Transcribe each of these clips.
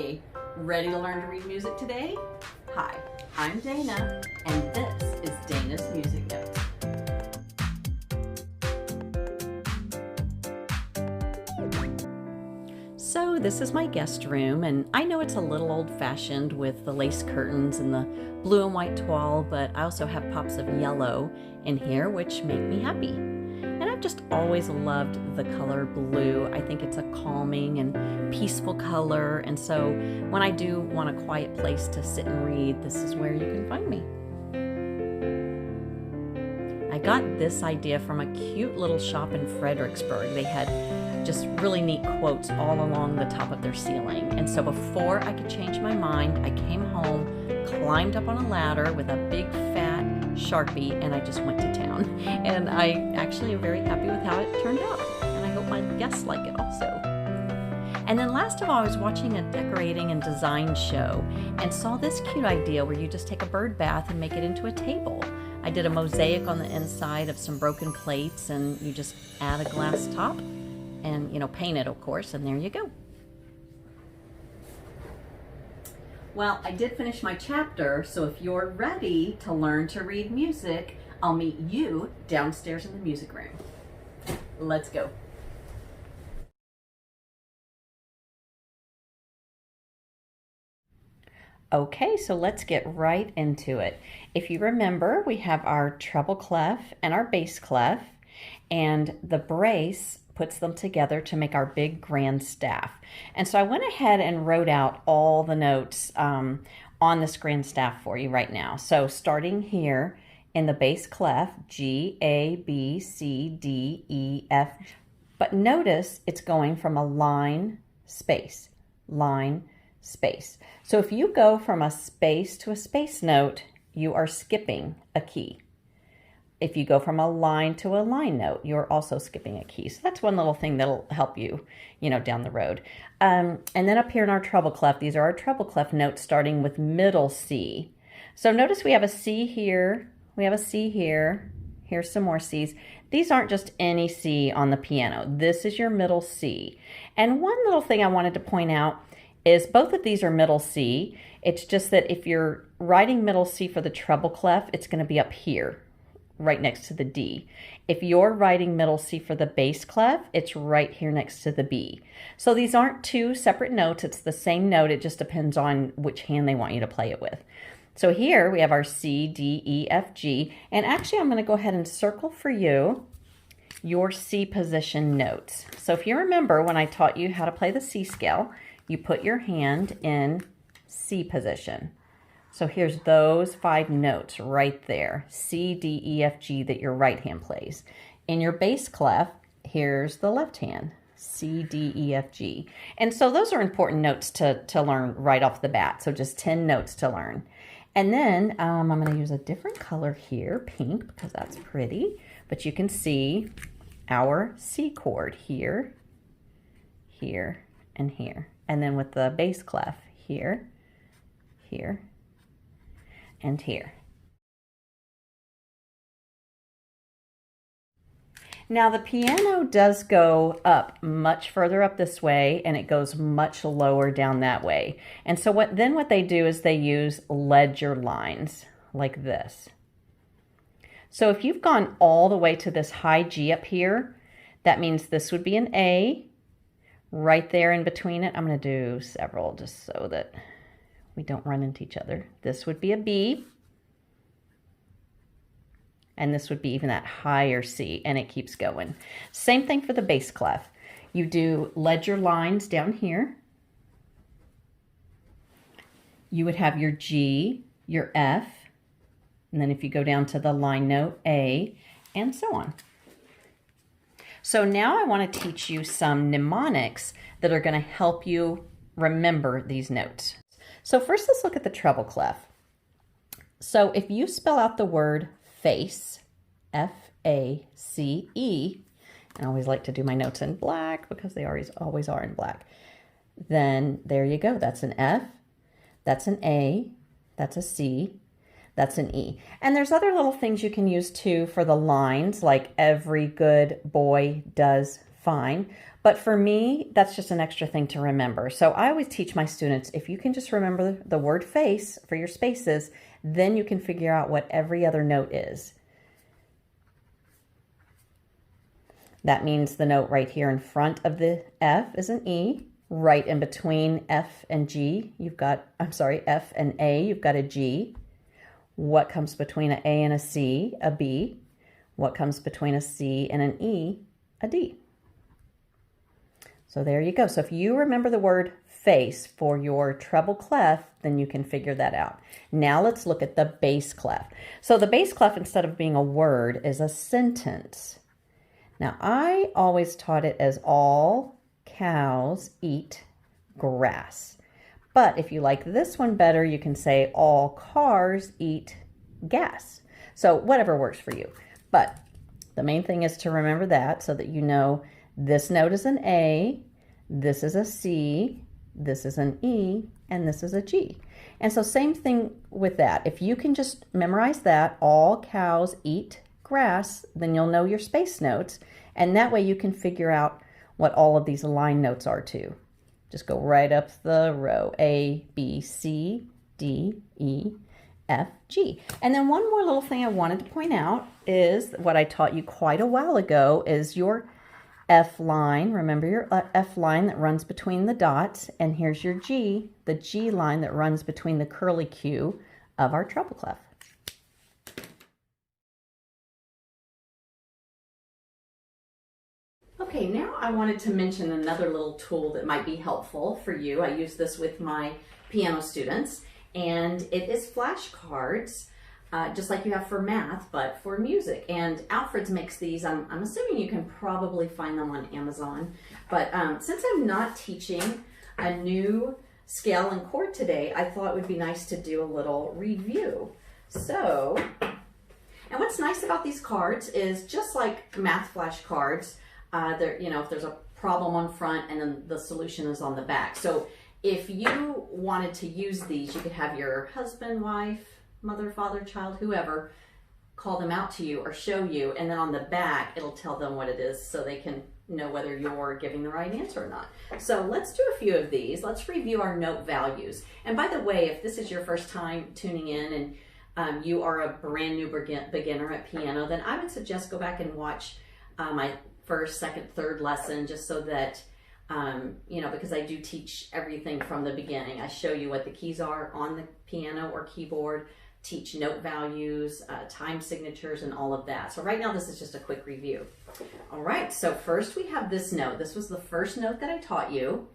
Hey, ready to learn to read music today? Hi, I'm Dayna, and this is Dayna's Music Notes. So this is my guest room, and I know it's a little old-fashioned with the lace curtains and the blue and white toile, but I also have pops of yellow in here, which make me happy. And I've just always loved the color blue. I think it's a calming and peaceful color, and so when I do want a quiet place to sit and read, this is where you can find me. I got this idea from a cute little shop in Fredericksburg. They had just really neat quotes all along the top of their ceiling. And so before I could change my mind, I came home, climbed up on a ladder with a big fat Sharpie, and I just went to town. And I actually am very happy with how it turned out. And I hope my guests like it also. And then last of all, I was watching a decorating and design show and saw this cute idea where you just take a bird bath and make it into a table. I did a mosaic on the inside of some broken plates, and you just add a glass top and, paint it, of course, and there you go. Well, I did finish my chapter, so if you're ready to learn to read music, I'll meet you downstairs in the music room. Let's go. Okay, so let's get right into it. If you remember, we have our treble clef and our bass clef, and the brace puts them together to make our big grand staff. And so I went ahead and wrote out all the notes on this grand staff for you right now. So starting here in the bass clef, G, A, B, C, D, E, F. But notice it's going from a line, space, line, space. So if you go from a space to a space note, you are skipping a key. If you go from a line to a line note, you're also skipping a key. So that's one little thing that'll help you, down the road. And then up here in our treble clef, these are our treble clef notes starting with middle C. So notice we have a C here, we have a C here, here's some more C's. These aren't just any C on the piano. This is your middle C. And one little thing I wanted to point out is both of these are middle C. It's just that if you're writing middle C for the treble clef, it's going to be up here, right next to the D. If you're writing middle C for the bass clef, it's right here next to the B. So these aren't two separate notes, it's the same note, it just depends on which hand they want you to play it with. So here we have our C, D, E, F, G, and actually I'm going to go ahead and circle for you your C position notes. So if you remember when I taught you how to play the C scale, you put your hand in C position. So here's those 5 notes right there, C, D, E, F, G, that your right hand plays. In your bass clef, here's the left hand, C, D, E, F, G. And so those are important notes to learn right off the bat. So just 10 notes to learn. And then I'm going to use a different color here, pink, because that's pretty. But you can see our C chord here, here, and here. And then with the bass clef here, here, and here. Now the piano does go up much further up this way, and it goes much lower down that way. And so what they do is they use ledger lines like this. So if you've gone all the way to this high G up here, that means this would be an A. Right there in between it, I'm going to do several just so that we don't run into each other. This would be a B. And this would be even that higher C, and it keeps going. Same thing for the bass clef. You do ledger lines down here. You would have your G, your F, and then if you go down to the line note, A, and so on. So now I want to teach you some mnemonics that are going to help you remember these notes. So first let's look at the treble clef. So if you spell out the word face, F-A-C-E, I always like to do my notes in black because they always are in black, then there you go. That's an F, that's an A, that's a C, that's an E. And there's other little things you can use too for the lines, like every good boy does fine. But for me, that's just an extra thing to remember. So I always teach my students, if you can just remember the word face for your spaces, then you can figure out what every other note is. That means the note right here in front of the F is an E. Right in between F and G, F and A, you've got a G. What comes between an A and a C? A B. What comes between a C and an E? A D. So there you go. So if you remember the word face for your treble clef, then you can figure that out. Now let's look at the bass clef. So the bass clef, instead of being a word, is a sentence. Now I always taught it as all cows eat grass. But if you like this one better, you can say all cars eat gas. So whatever works for you. But the main thing is to remember that so that you know this note is an A, this is a C, this is an E, and this is a G. And so same thing with that. If you can just memorize that, all cows eat grass, then you'll know your space notes. And that way you can figure out what all of these line notes are too. Just go right up the row. A, B, C, D, E, F, G. And then one more little thing I wanted to point out is what I taught you quite a while ago is your F line. Remember your F line that runs between the dots. And here's your G, the G line that runs between the curly Q of our treble clef. Okay, now I wanted to mention another little tool that might be helpful for you. I use this with my piano students, and it is flashcards, just like you have for math, but for music. And Alfred's makes these. I'm assuming you can probably find them on Amazon. But since I'm not teaching a new scale and chord today, I thought it would be nice to do a little review. So, and what's nice about these cards is just like math flashcards, if there's a problem on front and then the solution is on the back. So if you wanted to use these, you could have your husband, wife, mother, father, child, whoever, call them out to you or show you, and then on the back it'll tell them what it is so they can know whether you're giving the right answer or not. So let's do a few of these. Let's review our note values. And by the way, if this is your first time tuning in and you are a brand new beginner at piano, then I would suggest go back and watch my first, second, third lesson, just so that, because I do teach everything from the beginning. I show you what the keys are on the piano or keyboard, teach note values, time signatures, and all of that. So right now, this is just a quick review. All right, so first we have this note. This was the first note that I taught you.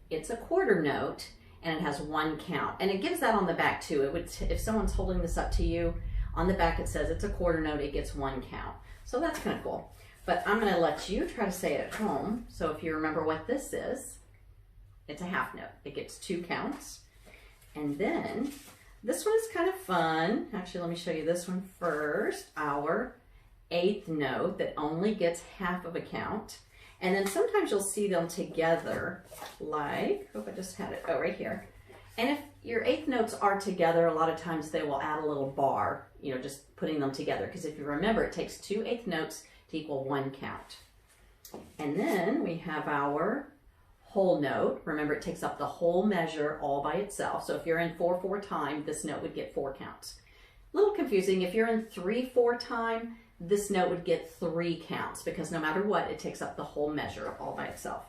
It's a quarter note, and it has one count. And it gives that on the back too. It would, if someone's holding this up to you, on the back it says it's a quarter note, it gets one count. So that's kind of cool. But I'm going to let you try to say it at home. So if you remember what this is, it's a half note. It gets two counts. And then this one is kind of fun. Actually, let me show you this one first. Our eighth note that only gets half of a count. And then sometimes you'll see them together, like, hope I just had it, right here. And if your eighth notes are together, a lot of times they will add a little bar, just putting them together. Because if you remember, it takes two eighth notes to equal one count. And then we have our whole note. Remember, it takes up the whole measure all by itself. So if you're in 4/4 time, this note would get 4 counts. A little confusing. If you're in 3/4 time, this note would get 3 counts, because no matter what, it takes up the whole measure all by itself.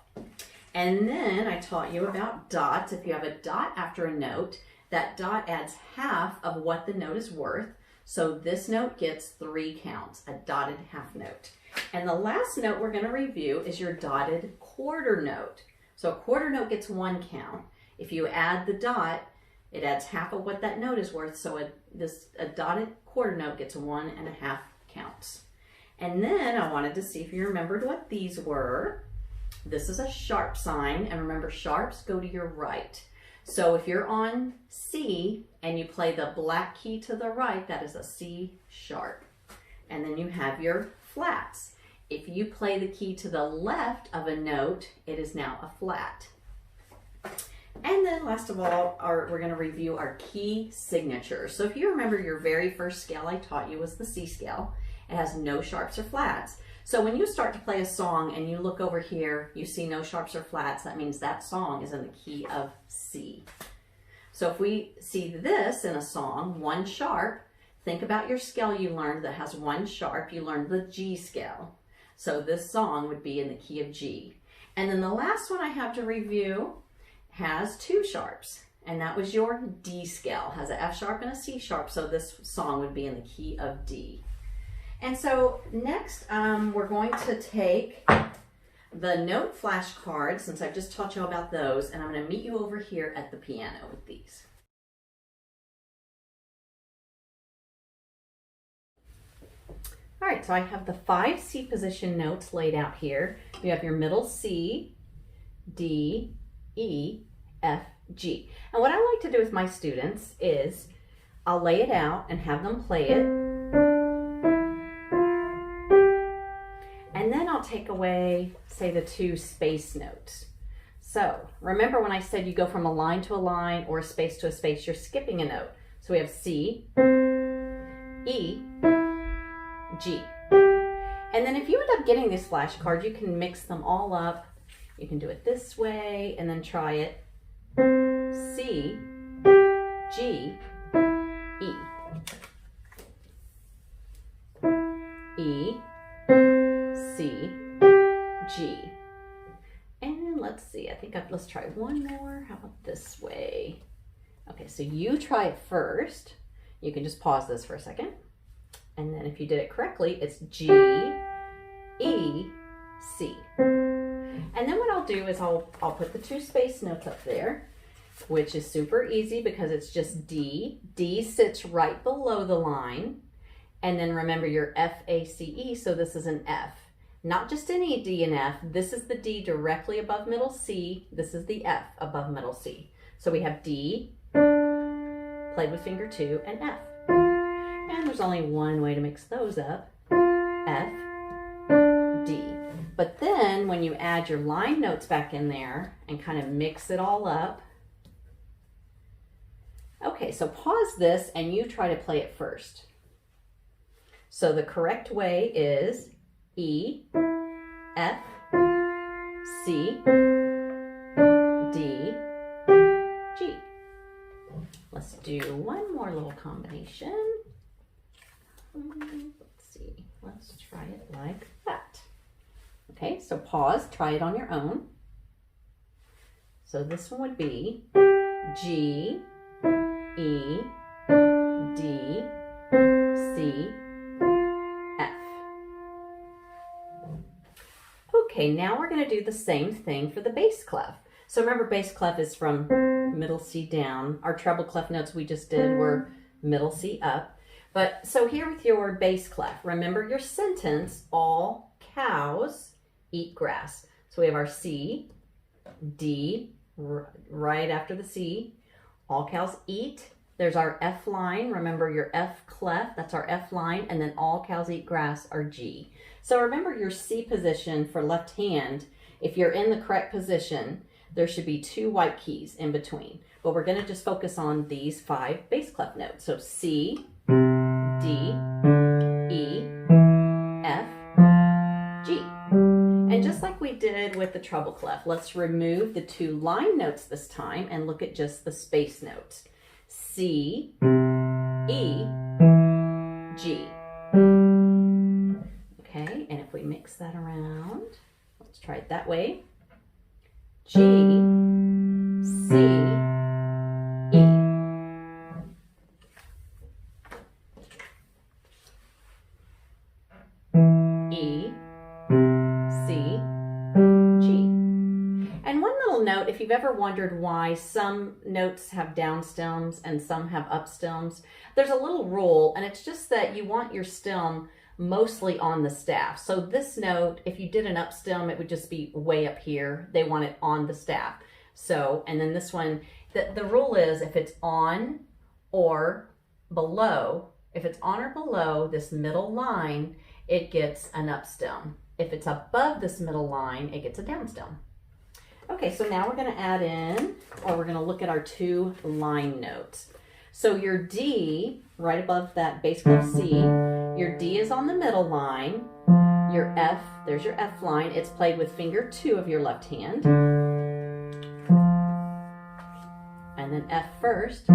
And then I taught you about dots. If you have a dot after a note, that dot adds half of what the note is worth. So this note gets 3 counts, a dotted half note. And the last note we're going to review is your dotted quarter note. So a quarter note gets 1 count. If you add the dot, it adds half of what that note is worth. So a dotted quarter note gets 1.5 counts. And then I wanted to see if you remembered what these were. This is a sharp sign, and remember, sharps go to your right. So if you're on C and you play the black key to the right, that is a C sharp. And then you have your flats. If you play the key to the left of a note, it is now a flat. And then last of all, we're going to review our key signatures. So if you remember, your very first scale I taught you was the C scale. It has no sharps or flats. So when you start to play a song and you look over here, you see no sharps or flats, that means that song is in the key of C. So if we see this in a song, 1 sharp, think about your scale you learned that has 1 sharp. You learned the G scale. So this song would be in the key of G. And then the last one I have to review has 2 sharps. And that was your D scale, has an F sharp and a C sharp. So this song would be in the key of D. And so next we're going to take the note flashcards, since I've just taught you about those, and I'm going to meet you over here at the piano with these. All right, so I have the 5 C position notes laid out here. You have your middle C, D, E, F, G. And what I like to do with my students is I'll lay it out and have them play it. And then I'll take away, say, the 2 space notes. So remember when I said you go from a line to a line or a space to a space, you're skipping a note. So we have C, E, G. And then if you end up getting this flashcard, you can mix them all up. You can do it this way and then try it. C, G, E. E, C, G. And let's see, let's try one more. How about this way? Okay, so you try it first. You can just pause this for a second. And then if you did it correctly, it's G, E, C. And then what I'll do is I'll put the 2 space notes up there, which is super easy because it's just D. D sits right below the line. And then remember your F, A, C, E, so this is an F. Not just any D and F. This is the D directly above middle C. This is the F above middle C. So we have D, played with finger 2, and F. And there's only one way to mix those up, F, D. But then when you add your line notes back in there and kind of mix it all up. Okay, so pause this and you try to play it first. So the correct way is E, F, C, D, G. Let's do one more little combination. Let's see, let's try it like that. Okay, so pause, try it on your own. So this one would be G, E, D, C, F. Okay, now we're going to do the same thing for the bass clef. So remember, bass clef is from middle C down. Our treble clef notes we just did were middle C up. But so here with your bass clef, remember your sentence, all cows eat grass. So we have our C, D, right after the C. All cows eat. There's our F line. Remember your F clef, that's our F line. And then all cows eat grass are G. So remember your C position for left hand. If you're in the correct position, there should be 2 white keys in between. But we're going to just focus on these 5 bass clef notes. So C, D, E, F, G. And just like we did with the treble clef, let's remove the 2 line notes this time and look at just the space notes. C, E, G. Okay, and if we mix that around, let's try it that way. G, C, E. E, C, G. And one little note, if you've ever wondered why some notes have down stems and some have up stems, there's a little rule, and it's just that you want your stem mostly on the staff. So this note, if you did an up stem, it would just be way up here. They want it on the staff. So, and then this one, the rule is if it's on or below, if it's on or below this middle line, it gets an up stem. If it's above this middle line, it gets a down stem. Okay, so now we're going to add in, or we're going to look at our 2 line notes. So your D, right above that bass clef C, your D is on the middle line, your F, there's your F line. It's played with finger 2 of your left hand. And then F first,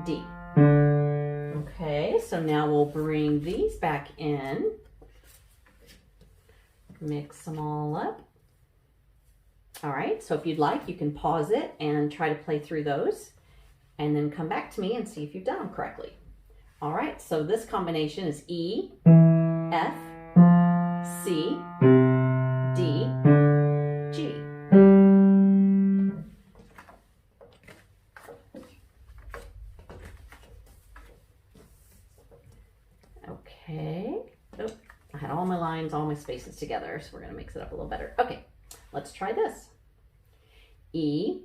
D. Okay, so now we'll bring these back in. Mix them all up. All right, so if you'd like, you can pause it and try to play through those and then come back to me and see if you've done them correctly. All right, so this combination is E, F, C, D, G. Okay. Oh, I had all my lines, all my spaces together, so we're going to mix it up a little better. Okay, let's try this. E,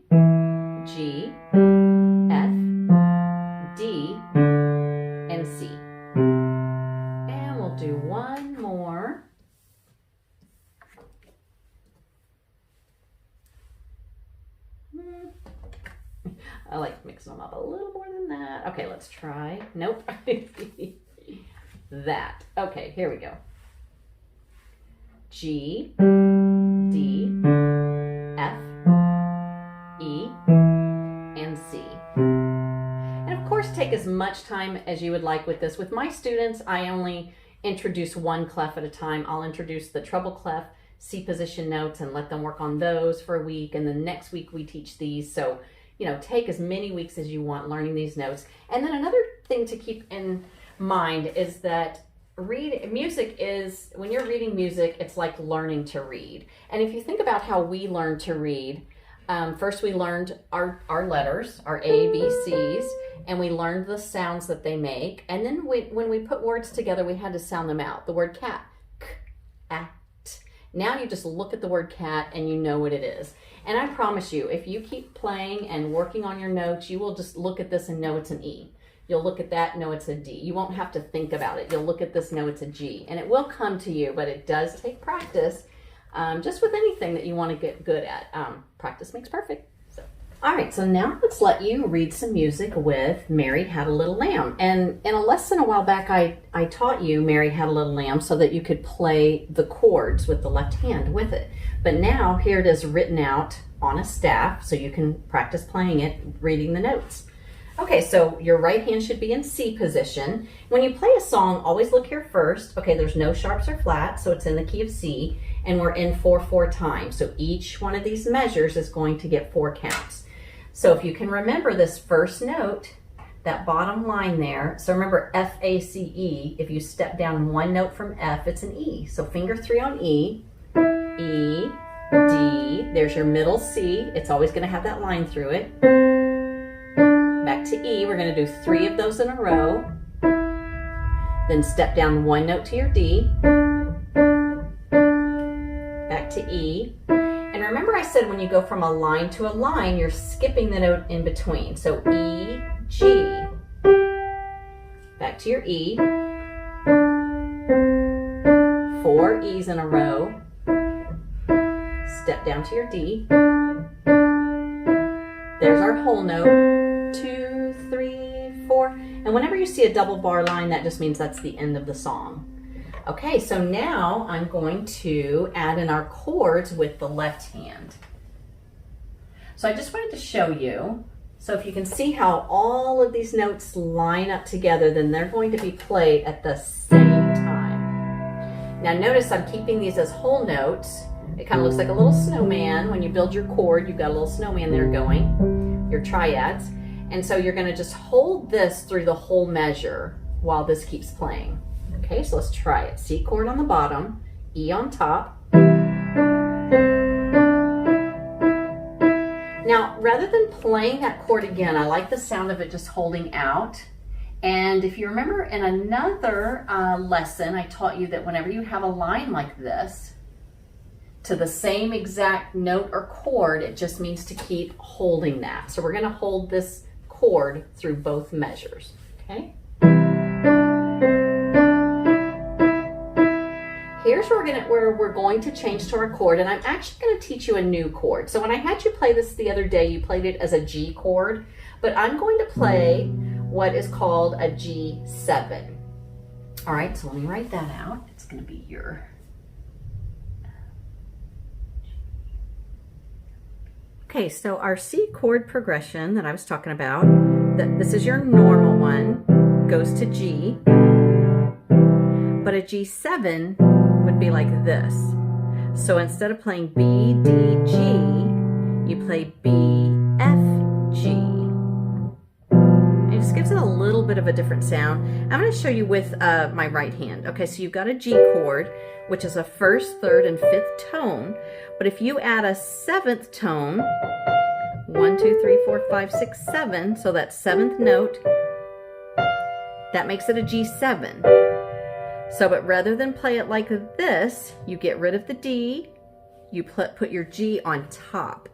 G, F, D, and C. And we'll do one more. I like mixing them up a little more than that. Okay, let's try. Nope. That. Okay, here we go. G, D, F, E, and C. And of course, take as much time as you would like with this. With my students, I only introduce one clef at a time. I'll introduce the treble clef, C position notes, and let them work on those for a week. And then next week we teach these. So, you know, take as many weeks as you want learning these notes. And then another thing to keep in mind is that music is, when you're reading music, it's like learning to read. And if you think about how we learn to read, first we learned our letters, our A, B, C's, and we learned the sounds that they make. And then when we put words together, we had to sound them out. The word cat, k, a, t. Now you just look at the word cat and you know what it is. And I promise you, if you keep playing and working on your notes, you will just look at this and know it's an E. You'll look at that, know it's a D. You won't have to think about it. You'll look at this, know it's a G. And it will come to you, but it does take practice. Just with anything that you want to get good at. Practice makes perfect. So. All right, so now let's let you read some music with Mary Had a Little Lamb. And in a lesson a while back, I taught you Mary Had a Little Lamb so that you could play the chords with the left hand with it. But now here it is written out on a staff so you can practice playing it, reading the notes. Okay, so your right hand should be in C position. When you play a song, always look here first. Okay, there's no sharps or flats, so it's in the key of C, and we're in 4/4 time. So each one of these measures is going to get 4 counts. So if you can remember this first note, that bottom line there, so remember F, A, C, E, if you step down one note from F, it's an E. So finger 3 on E, E, D, there's your middle C. It's always gonna have that line through it. Back to E, we're going to do 3 of those in a row. Then step down one note to your D. Back to E. And remember I said when you go from a line to a line, you're skipping the note in between. So E, G. Back to your E. 4 E's in a row. Step down to your D. There's our whole note. 2, 3, 4, and whenever you see a double bar line, that just means that's the end of the song. Okay, so now I'm going to add in our chords with the left hand. So I just wanted to show you, so if you can see how all of these notes line up together, then they're going to be played at the same time. Now notice I'm keeping these as whole notes. It kind of looks like a little snowman. When you build your chord, you've got a little snowman there going, your triads. And so you're going to just hold this through the whole measure while this keeps playing. Okay, so let's try it. C chord on the bottom, E on top. Now, rather than playing that chord again, I like the sound of it just holding out. And if you remember in another lesson, I taught you that whenever you have a line like this, to the same exact note or chord, it just means to keep holding that. So we're going to hold this chord through both measures, okay? Here's where we're going to change to our chord, and I'm actually going to teach you a new chord. So when I had you play this the other day, you played it as a G chord, but I'm going to play what is called a G7. All right, so let me write that out. It's That's going to be your... Okay, so our C chord progression that I was talking about, this is your normal one, goes to G, but a G7 would be like this. So instead of playing B, D, G, you play B, F, G. It just gives it a little bit of a different sound. I'm going to show you with my right hand. Okay, so you've got a G chord, which is a first, third, and fifth tone. But if you add a seventh tone, 1, 2, 3, 4, 5, 6, 7, so that seventh note, that makes it a G7. So, but rather than play it like this, you get rid of the D, you put your G on top.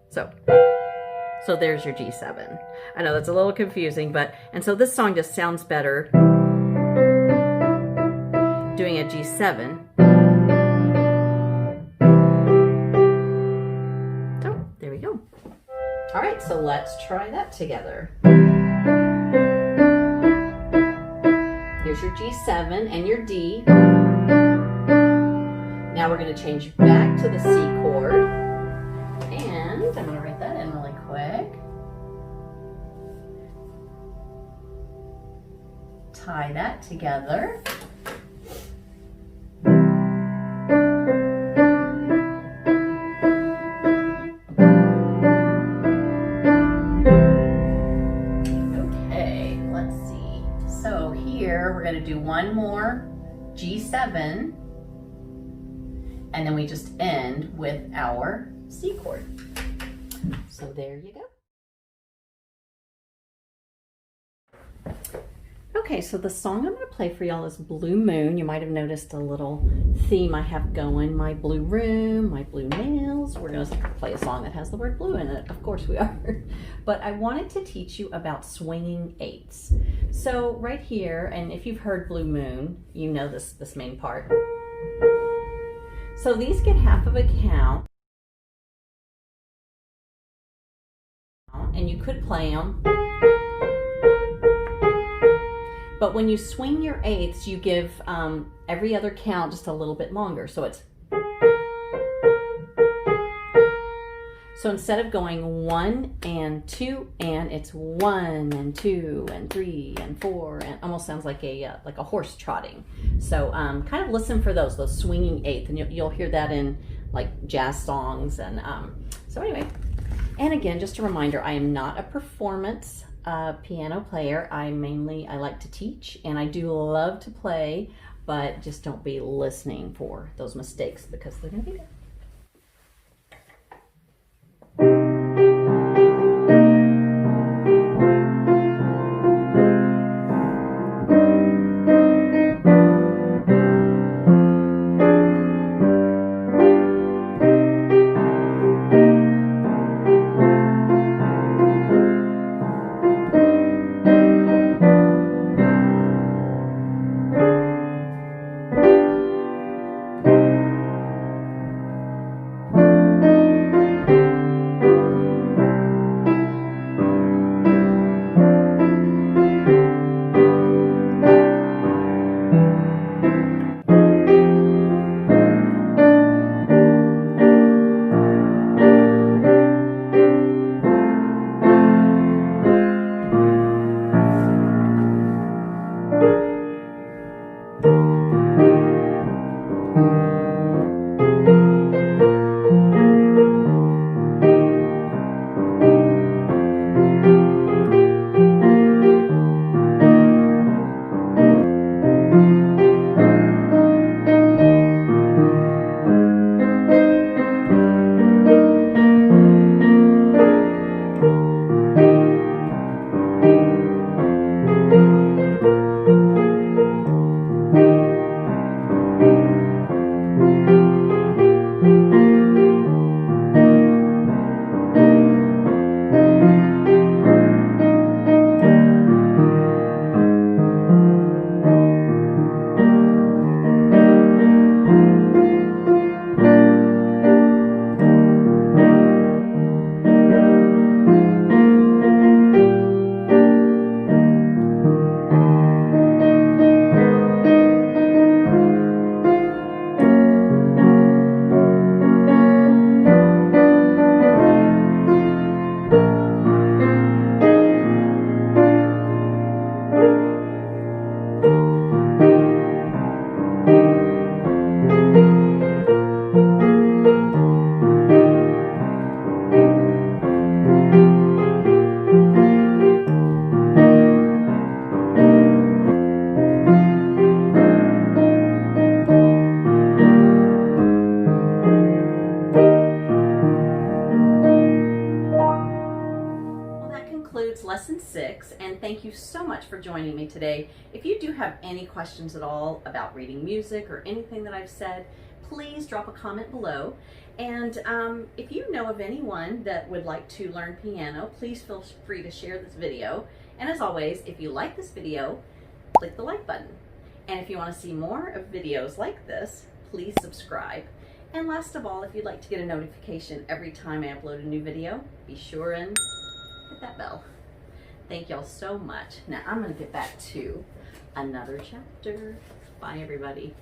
So there's your G7. I know that's a little confusing, and so this song just sounds better doing a G7. So there we go. All right, so let's try that together. Here's your G7 and your D. Now we're going to change back to the C chord. And I'm going to write that in really quick. Tie that together. Okay, let's see. So here we're going to do one more G7, and then we just end with our C chord. So there you go. Okay, so the song I'm going to play for y'all is Blue Moon. You might have noticed a little theme I have going. My blue room, my blue nails. We're going to play a song that has the word blue in it. Of course we are. But I wanted to teach you about swinging eights. So right here, and if you've heard Blue Moon, you know this main part. So these get half of a count. And you could play them. But when you swing your eighths, you give every other count just a little bit longer. So instead of going 1 and 2 and, it's 1 and 2 and 3 and 4, and almost sounds like a horse trotting. So kind of listen for those swinging eighths, and you'll hear that in like jazz songs. And so anyway, and again, just a reminder, I am not a performance piano player. I like to teach, and I do love to play, but just don't be listening for those mistakes because they're going to be there. and thank you so much for joining me today. If you do have any questions at all about reading music or anything that I've said, please drop a comment below. And if you know of anyone that would like to learn piano, please feel free to share this video. And as always, if you like this video, click the like button. And if you want to see more of videos like this, please subscribe. And last of all, if you'd like to get a notification every time I upload a new video, be sure and hit that bell. Thank y'all so much. Now I'm going to get back to another chapter. Bye, everybody.